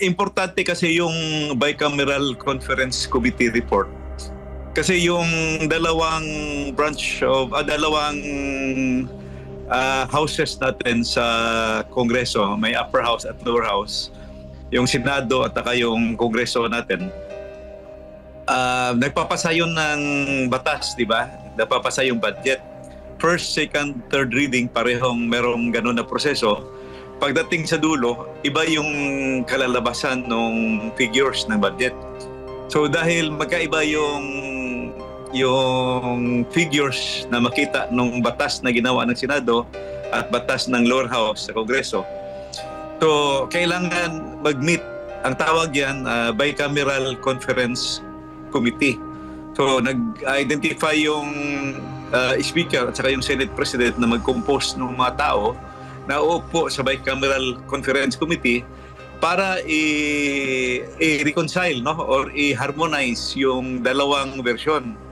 Importante kasi yung bicameral conference committee report. Kasi yung dalawang houses natin sa Kongreso, may upper house at lower house, yung Senado at saka yung Kongreso natin, nagpapasa yun ng batas, di ba? Nagpapasa yung budget. First, second, third reading, parehong merong ganun na proseso. Pagdating sa dulo, iba yung kalalabasan ng figures ng budget. So dahil magkaiba yung figures na makita ng batas na ginawa ng Senado at batas ng lower house sa Kongreso, so kailangan mag-meet. Ang tawag yan, bicameral conference committee. So nag-identify yung speaker at saka yung Senate President na mag-compose ng mga tao na uupo sa bicameral conference committee para i-reconcile, no, or i-harmonize yung dalawang version.